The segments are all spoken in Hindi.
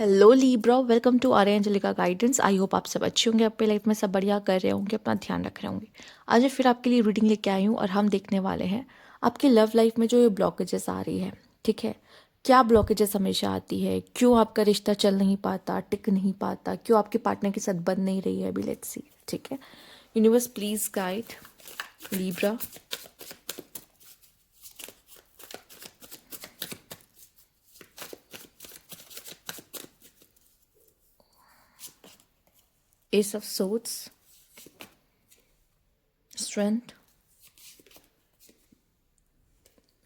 Hello Libra, welcome to Arya Anjalika guidance. I hope आप सब अच्छे होंगे, अपने लाइफ में सब बढ़िया कर रहे होंगे, अपना ध्यान रख रहे होंगे। आज मैं फिर आपके लिए रीडिंग लेके आई हूँ और हम देखने वाले हैं आपकी लव लाइफ में जो ये ब्लॉकेजेस आ रही है। ठीक है, क्या ब्लॉकेजेस हमेशा आती है, क्यों आपका रिश्ता चल नहीं पाता, टिक नहीं पाता, क्यों आपके पार्टनर के साथ बन नहीं रही है। अभी लेट्स सी। ठीक है, universe please guide Libra. S of swords, strength,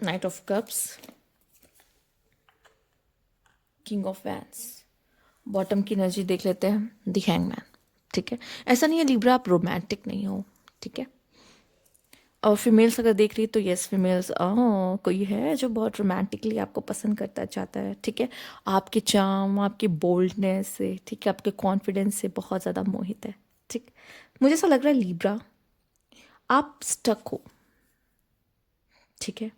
night of cups, king of wands. Bottom की एनर्जी देख लेते हैं, द हैंगमैन। ठीक है, ऐसा नहीं है लीब्रा आप रोमांटिक नहीं हो। ठीक है, और फीमेल्स अगर देख रही है तो यस, फीमेल्स कोई है जो बहुत रोमांटिकली आपको पसंद करता चाहता है। ठीक है, आपके चार्म, आपकी बोल्डनेस से, ठीक है, आपके कॉन्फिडेंस से बहुत ज़्यादा मोहित है। ठीक, मुझे ऐसा लग रहा है लीब्रा आप स्टक हो। ठीक है,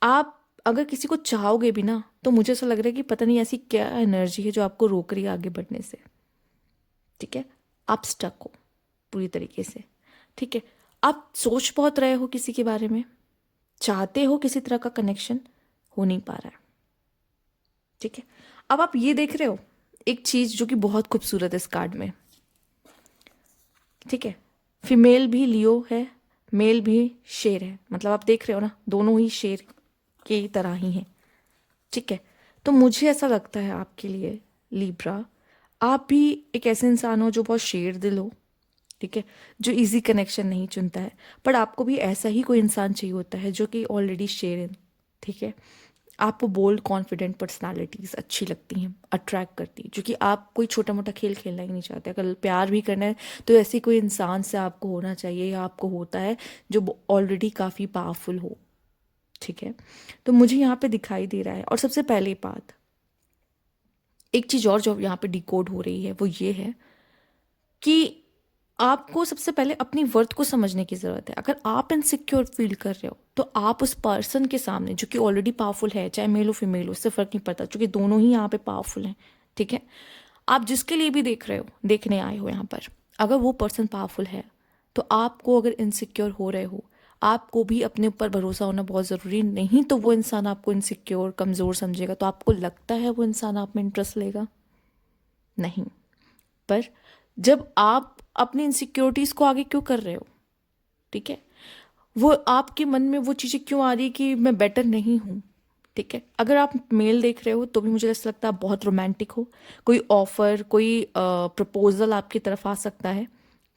आप अगर किसी को चाहोगे भी ना तो मुझे ऐसा लग रहा है कि पता नहीं ऐसी क्या एनर्जी है जो आपको रोक रही है आगे बढ़ने से। ठीक है, आप स्टक हो पूरी तरीके से। ठीक है, आप सोच बहुत रहे हो किसी के बारे में, चाहते हो किसी तरह का कनेक्शन, हो नहीं पा रहा है। ठीक है, अब आप ये देख रहे हो एक चीज जो कि बहुत खूबसूरत है इस कार्ड में। ठीक है, फीमेल भी लियो है, मेल भी शेर है, मतलब आप देख रहे हो ना, दोनों ही शेर की तरह ही हैं। ठीक है, तो मुझे ऐसा लगता है आपके लिए लीब्रा, आप भी एक ऐसे इंसान हो जो बहुत शेर दिल हो। ठीक है, जो इजी कनेक्शन नहीं चुनता है, पर आपको भी ऐसा ही कोई इंसान चाहिए होता है जो कि ऑलरेडी शेर है। ठीक है, आपको बोल्ड कॉन्फिडेंट पर्सनालिटीज अच्छी लगती हैं, अट्रैक्ट करती है, क्योंकि आप कोई छोटा मोटा खेल खेलना ही नहीं चाहते। अगर प्यार भी करना है तो ऐसे कोई इंसान से आपको होना चाहिए या आपको होता है जो ऑलरेडी काफ़ी पावरफुल हो। ठीक है, तो मुझे यहाँ पे दिखाई दे रहा है। और सबसे पहली बात, एक चीज़ और जो यहाँ पे डिकोड हो रही है वो ये है कि आपको सबसे पहले अपनी वर्थ को समझने की ज़रूरत है। अगर आप इनसिक्योर फील कर रहे हो तो आप उस पर्सन के सामने जो कि ऑलरेडी पावरफुल है, चाहे मेल हो फीमेल हो, उससे फ़र्क नहीं पड़ता, क्योंकि दोनों ही यहाँ पे पावरफुल हैं। ठीक है, आप जिसके लिए भी देख रहे हो, देखने आए हो यहाँ पर, अगर वो पर्सन पावरफुल है तो आपको, अगर इनसिक्योर हो रहे हो, आपको भी अपने ऊपर भरोसा होना बहुत ज़रूरी। नहीं तो वो इंसान आपको इनसिक्योर, कमज़ोर समझेगा, तो आपको लगता है वो इंसान आप में इंटरेस्ट लेगा नहीं। पर जब आप अपनी इनसिक्योरिटीज को आगे क्यों कर रहे हो, ठीक है, वो आपके मन में वो चीज़ें क्यों आ रही है कि मैं बेटर नहीं हूँ। ठीक है, अगर आप मेल देख रहे हो तो भी मुझे ऐसा लगता है आप बहुत रोमांटिक हो, कोई ऑफर, कोई प्रपोजल आपकी तरफ आ सकता है।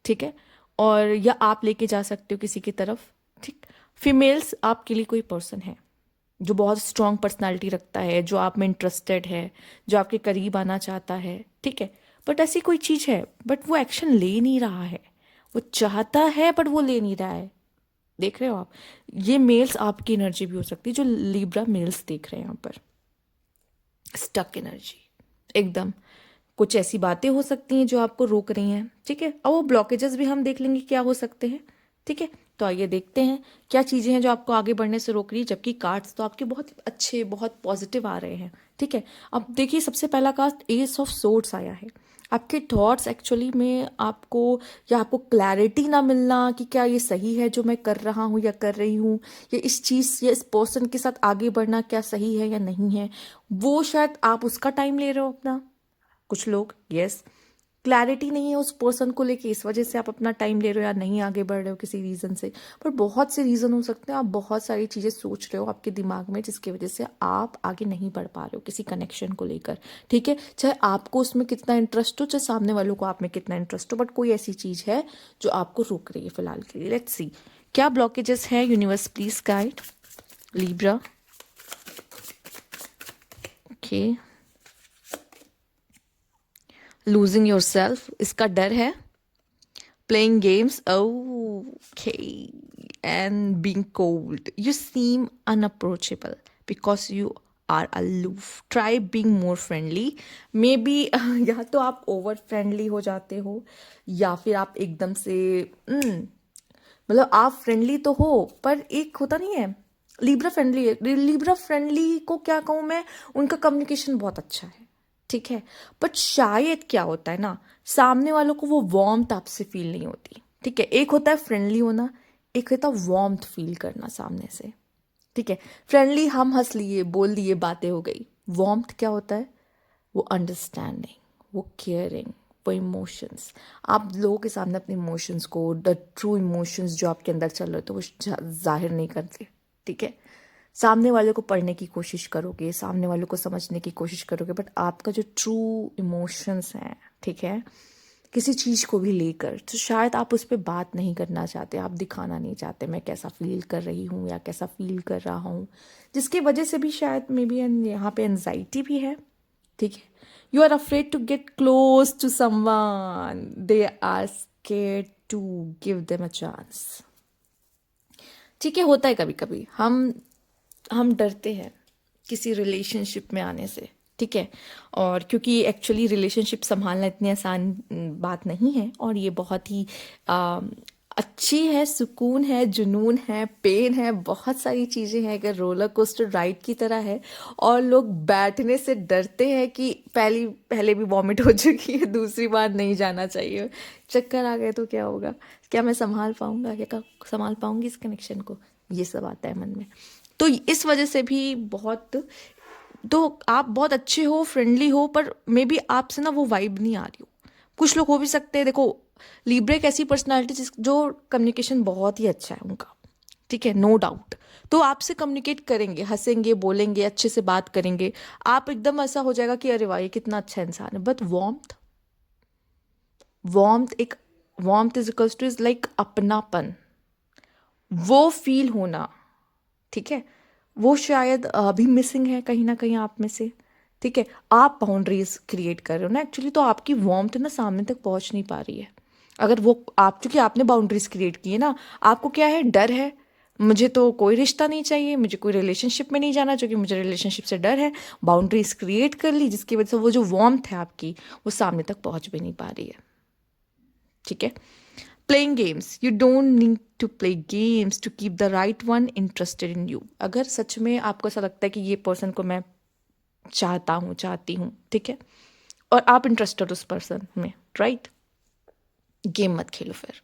ठीक है, और या आप लेके जा सकते हो किसी की तरफ। ठीक, फीमेल्स आपके लिए कोई पर्सन है जो बहुत स्ट्रांग पर्सनालिटी रखता है, जो आप में इंटरेस्टेड है, जो आपके करीब आना चाहता है। ठीक है, बट ऐसी कोई चीज़ है बट वो एक्शन ले नहीं रहा है। वो चाहता है बट वो ले नहीं रहा है। देख रहे हो आप, ये मेल्स आपकी एनर्जी भी हो सकती है जो लिब्रा मेल्स देख रहे हैं यहाँ पर। स्टक एनर्जी एकदम, कुछ ऐसी बातें हो सकती हैं जो आपको रोक रही हैं। ठीक है, और वो ब्लॉकेजेस भी हम देख लेंगे क्या हो सकते हैं। ठीक है, तो आइए देखते हैं क्या चीज़ें हैं जो आपको आगे बढ़ने से रोक रही है, जबकि कार्ड्स तो आपके बहुत अच्छे, बहुत पॉजिटिव आ रहे हैं। ठीक है, अब देखिए सबसे पहला कार्ड एस ऑफ सोर्ड्स आया है। आपके थॉट्स एक्चुअली में आपको, या आपको क्लैरिटी ना मिलना कि क्या ये सही है जो मैं कर रहा हूँ या कर रही हूँ, या इस चीज़ या इस पर्सन के साथ आगे बढ़ना क्या सही है या नहीं है, वो शायद आप उसका टाइम ले रहे हो अपना। कुछ लोग यस, क्लैरिटी नहीं है उस पर्सन को लेके, इस वजह से आप अपना टाइम ले रहे हो या नहीं आगे बढ़ रहे हो किसी रीज़न से। पर बहुत से रीज़न हो सकते हैं, आप बहुत सारी चीज़ें सोच रहे हो आपके दिमाग में जिसकी वजह से आप आगे नहीं बढ़ पा रहे हो किसी कनेक्शन को लेकर। ठीक है, चाहे आपको उसमें कितना इंटरेस्ट हो, चाहे सामने वालों को आप में कितना इंटरेस्ट हो, बट कोई ऐसी चीज़ है जो आपको रोक रही है फिलहाल के लिए। लेट्स सी क्या ब्लॉकेजेस है। Universe please guide Libra. Okay, losing your self, इसका डर है। Playing games, okay, and being cold, you seem unapproachable because you are aloof. Try being more friendly, may be या तो आप ओवर फ्रेंडली हो जाते हो, या फिर आप एकदम से मतलब आप फ्रेंडली तो हो पर एक होता नहीं है, लिब्रा फ्रेंडली है। लिब्रा फ्रेंडली को क्या कहूँ मैं, उनका कम्युनिकेशन बहुत अच्छा है। ठीक है। बट शायद क्या होता है ना, सामने वालों को वो वार्मथ आपसे फील नहीं होती। ठीक है, एक होता है फ्रेंडली होना, एक होता है वार्मथ फील करना सामने से। ठीक है, फ्रेंडली हम हंस लिए, बोल दिए, बातें हो गई। वार्मथ क्या होता है? वो अंडरस्टैंडिंग, वो केयरिंग, वो इमोशंस। आप लोगों के सामने अपने इमोशंस को, द ट्रू इमोशंस जो आपके अंदर चल रहे थे, वो जाहिर नहीं करते। ठीक है, सामने वाले को पढ़ने की कोशिश करोगे, सामने वाले को समझने की कोशिश करोगे, बट आपका जो ट्रू इमोशंस हैं, ठीक है, किसी चीज़ को भी लेकर, तो शायद आप उस पर बात नहीं करना चाहते, आप दिखाना नहीं चाहते मैं कैसा फील कर रही हूँ या कैसा फील कर रहा हूँ, जिसकी वजह से भी शायद मे बी यहाँ पे एनजाइटी भी है। ठीक है, you are afraid to get close to someone, they are scared to give them a chance. ठीक है, होता है कभी कभी हम डरते हैं किसी रिलेशनशिप में आने से। ठीक है, और क्योंकि एक्चुअली रिलेशनशिप संभालना इतनी आसान बात नहीं है, और ये बहुत ही आ, अच्छी है, सुकून है, जुनून है, पेन है, बहुत सारी चीज़ें हैं, अगर रोलर कोस्टर राइड की तरह है। और लोग बैठने से डरते हैं कि पहले भी वॉमिट हो चुकी है, दूसरी बार नहीं जाना चाहिए, चक्कर आ गए तो क्या होगा, क्या मैं संभाल पाऊंगा, क्या संभाल पाऊंगी इस कनेक्शन को, ये सब आता है मन में। तो इस वजह से भी बहुत, तो आप बहुत अच्छे हो, फ्रेंडली हो, पर मे बी आपसे ना वो वाइब नहीं आ रही हो। कुछ लोग हो भी सकते हैं, देखो लीब्रा एक ऐसी पर्सनालिटी जो कम्युनिकेशन बहुत ही अच्छा है उनका। ठीक है, नो डाउट। तो आपसे कम्युनिकेट करेंगे, हंसेंगे, बोलेंगे, अच्छे से बात करेंगे, आप एकदम ऐसा हो जाएगा कि अरे वाह ये कितना अच्छा इंसान है। बट वार्मथ, एक warmth is equals two is like अपनापन, वो फील होना। ठीक है, वो शायद अभी मिसिंग है कहीं ना कहीं आप में से। ठीक है, आप बाउंड्रीज क्रिएट कर रहे हो ना एक्चुअली, तो आपकी वार्मथ ना सामने तक पहुंच नहीं पा रही है। अगर वो आप, क्योंकि आपने बाउंड्रीज क्रिएट की है ना, आपको क्या है, डर है, मुझे तो कोई रिश्ता नहीं चाहिए, मुझे कोई रिलेशनशिप में नहीं जाना क्योंकि मुझे रिलेशनशिप से डर है। बाउंड्रीज क्रिएट कर ली, जिसकी वजह से वो जो वार्मथ है आपकी, वो सामने तक पहुंच भी नहीं पा रही है। ठीक है, playing games, you don't need to play games to keep the right one interested in you. अगर सच में आपको ऐसा लगता है कि ये पर्सन को मैं चाहता हूँ, चाहती हूँ, ठीक है, और आप इंटरेस्टेड उस पर्सन में, राइट, गेम मत खेलो फिर।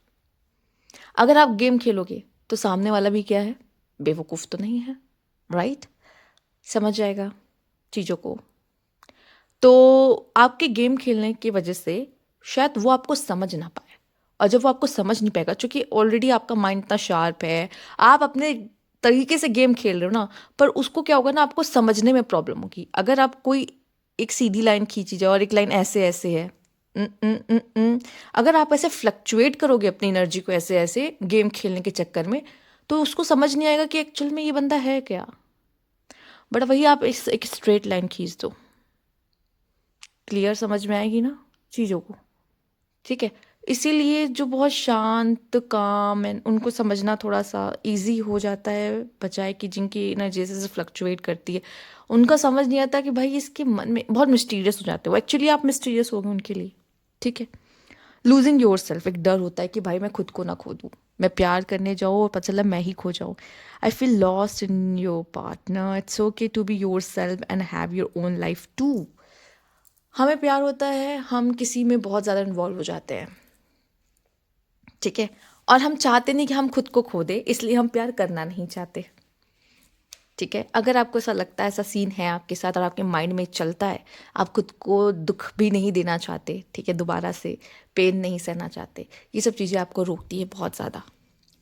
अगर आप गेम खेलोगे तो सामने वाला भी क्या है, बेवकूफ़ तो नहीं है, राइट, समझ जाएगा चीज़ों को। तो आपके गेम खेलने की वजह से शायद वो आपको समझ ना पाए, और जब वो आपको समझ नहीं पाएगा, क्योंकि ऑलरेडी आपका माइंड इतना शार्प है, आप अपने तरीके से गेम खेल रहे हो ना, पर उसको क्या होगा ना, आपको समझने में प्रॉब्लम होगी। अगर आप कोई एक सीधी लाइन खींची जाए और एक लाइन ऐसे ऐसे है, अगर आप ऐसे फ्लक्चुएट करोगे अपनी एनर्जी को ऐसे ऐसे गेम खेलने के चक्कर में, तो उसको समझ नहीं आएगा कि एक्चुअल में ये बंदा है क्या। बट वही आप एक स्ट्रेट लाइन खींच दो, क्लियर समझ में आएगी ना चीज़ों को। ठीक है, इसीलिए जो बहुत शांत काम है उनको समझना थोड़ा सा इजी हो जाता है, बजाय कि जिनकी एनर्जी जैसे फ्लक्चुएट करती है, उनका समझ नहीं आता कि भाई इसके मन में, बहुत मिस्टीरियस हो जाते हो एक्चुअली, आप मिस्टीरियस हो गए उनके लिए। ठीक है, लूजिंग योर सेल्फ, एक डर होता है कि भाई मैं खुद को ना खो दूँ, मैं प्यार करने जाऊँ और पता चला मैं ही खो जाऊँ। I feel lost in your partner, it's okay to be your self and have your own life too. हमें प्यार होता है, हम किसी में बहुत ज़्यादा इन्वॉल्व हो जाते हैं। ठीक है, और हम चाहते नहीं कि हम खुद को खो दे, इसलिए हम प्यार करना नहीं चाहते। ठीक है, अगर आपको ऐसा लगता है, ऐसा सीन है आपके साथ और आपके माइंड में चलता है, आप खुद को दुख भी नहीं देना चाहते, ठीक है, दोबारा से पेन नहीं सहना चाहते, ये सब चीज़ें आपको रोकती है बहुत ज़्यादा।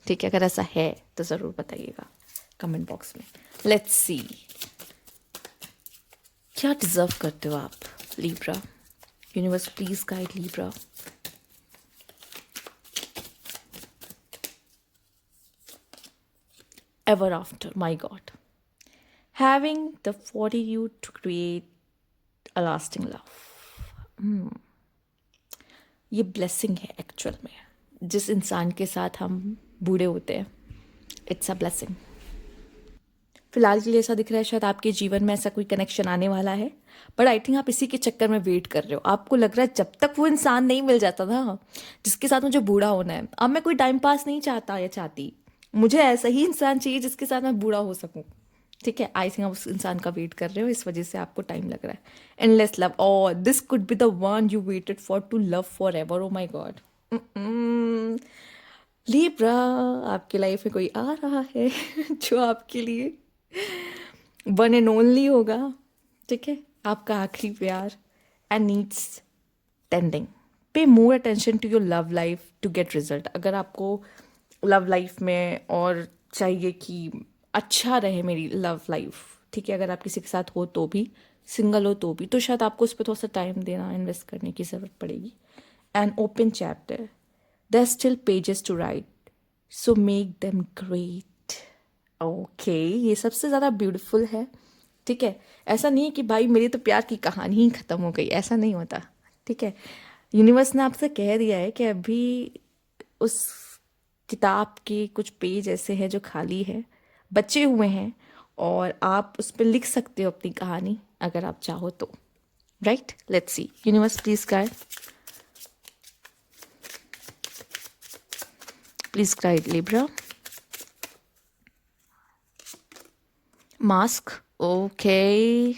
ठीक है, अगर ऐसा है तो ज़रूर बताइएगा कमेंट बॉक्स में। लेट्स सी क्या डिजर्व करते हो आप Libra. Universe please guide Libra. Ever after, my God. Having the fortitude to create a lasting love. ये ब्लेसिंग है एक्चुअल में, जिस इंसान के साथ हम बूढ़े होते हैं, इट्स अ ब्लेसिंग। फिलहाल के लिए ऐसा दिख रहा है शायद आपके जीवन में ऐसा कोई कनेक्शन आने वाला है, बट आई थिंक आप इसी के चक्कर में वेट कर रहे हो। आपको लग रहा है जब तक वो इंसान नहीं मिल जाता था जिसके साथ मुझे बूढ़ा होना है, अब मैं कोई टाइम पास नहीं चाहता या चाहती, मुझे ऐसा ही इंसान चाहिए जिसके साथ मैं बूढ़ा हो सकूं। ठीक है, आई थिंक आप उस इंसान का वेट कर रहे हो, इस वजह से आपको टाइम लग रहा है। Endless love, oh this could be the one you waited for to love forever. Oh my God, Libra, आपकी लाइफ में कोई आ रहा है जो आपके लिए वन एंड ओनली होगा। ठीक है, आपका आखिरी प्यार, and needs tending. Pay more attention to your love life to get result. अगर आपको लव लाइफ में और चाहिए कि अच्छा रहे मेरी लव लाइफ, ठीक है, अगर आप किसी के साथ हो तो भी, सिंगल हो तो भी, तो शायद आपको उस पर थोड़ा सा टाइम देना, इन्वेस्ट करने की ज़रूरत पड़ेगी। An open chapter, there are still pages to write, so make them great. Okay, ये सबसे ज़्यादा ब्यूटीफुल है। ठीक है, ऐसा नहीं है कि भाई मेरी तो प्यार की कहानी ही ख़त्म हो गई, ऐसा नहीं होता। ठीक है, यूनिवर्स ने आपसे कह दिया है कि अभी उस किताब के कुछ पेज ऐसे हैं जो खाली है, बचे हुए हैं, और आप उस पर लिख सकते हो अपनी कहानी अगर आप चाहो तो। Right, let's see, universe please guide, please guide Libra. Mask, okay,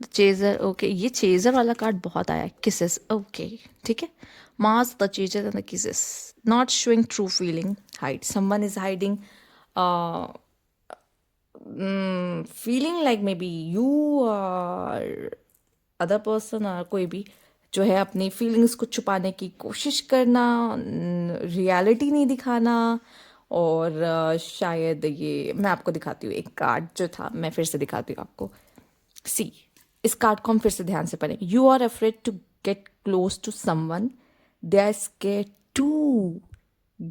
chaser, okay, ये चेजर वाला कार्ड बहुत आया है। किसेस, ओके, ठीक है, mask, the chaser and the kisses, not showing true feeling, hide, someone is hiding feeling like may be you और अदर पर्सन, और कोई भी जो है अपनी फीलिंग्स को छुपाने की कोशिश करना, रियलिटी नहीं दिखाना। और शायद ये मैं आपको दिखाती हूँ एक कार्ड जो था, मैं फिर से दिखाती हूँ आपको। सी, इस कार्ड को हम फिर से ध्यान से पढ़ेंगे। You are afraid to get close to someone, they are scared to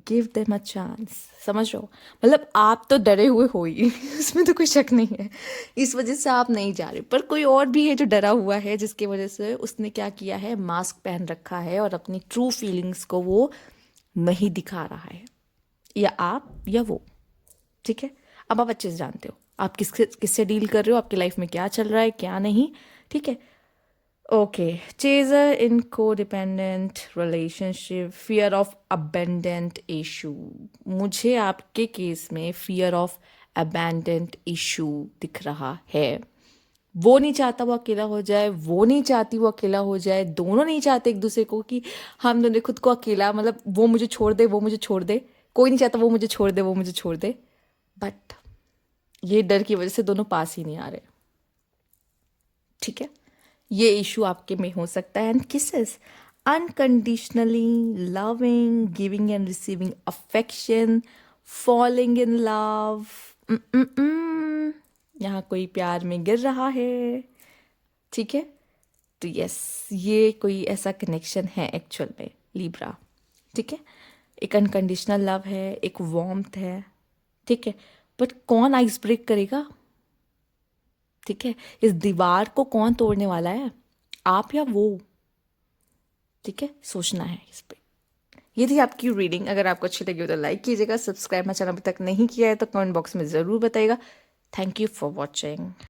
give them a chance. समझ रहे हो, मतलब आप तो डरे हुए हो ही इसमें तो कोई शक नहीं है, इस वजह से आप नहीं जा रहे, पर कोई और भी है जो डरा हुआ है, जिसकी वजह से उसने क्या किया है, मास्क पहन रखा है और अपनी ट्रू फीलिंग्स को वो नहीं दिखा रहा है, या आप या वो। ठीक है, अब आप अच्छे से जानते हो आप किससे किससे डील कर रहे हो, आपकी लाइफ में क्या चल रहा है क्या नहीं। ठीक है, okay, chaser in codependent relationship, fear of abandonment issue. मुझे आपके केस में फियर ऑफ अबेंडेंट इशू दिख रहा है। वो नहीं चाहता वो अकेला हो जाए, वो नहीं चाहती वो अकेला हो जाए, दोनों नहीं चाहते एक दूसरे को कि हम दोनों खुद को अकेला, मतलब वो मुझे छोड़ दे वो मुझे छोड़ दे, कोई नहीं चाहता वो मुझे छोड़ दे वो मुझे छोड़ दे, बट ये डर की वजह से दोनों पास ही नहीं आ रहे। ठीक है, ये इशू आपके में हो सकता है। And kisses, unconditionally loving, giving and receiving affection, falling in love. यहाँ कोई प्यार में गिर रहा है। ठीक है, तो यस, ये कोई ऐसा कनेक्शन है एक्चुअल में लिब्रा। ठीक है, एक अनकंडीशनल लव है, एक वार्मथ है। ठीक है, बट कौन आइस ब्रेक करेगा? ठीक है, इस दीवार को कौन तोड़ने वाला है, आप या वो? ठीक है, सोचना है इस पे। ये थी आपकी रीडिंग। अगर आपको अच्छी लगी हो तो लाइक कीजिएगा, सब्सक्राइब मेरा चैनल अभी तक नहीं किया है तो कमेंट बॉक्स में ज़रूर बताइएगा। Thank you for watching.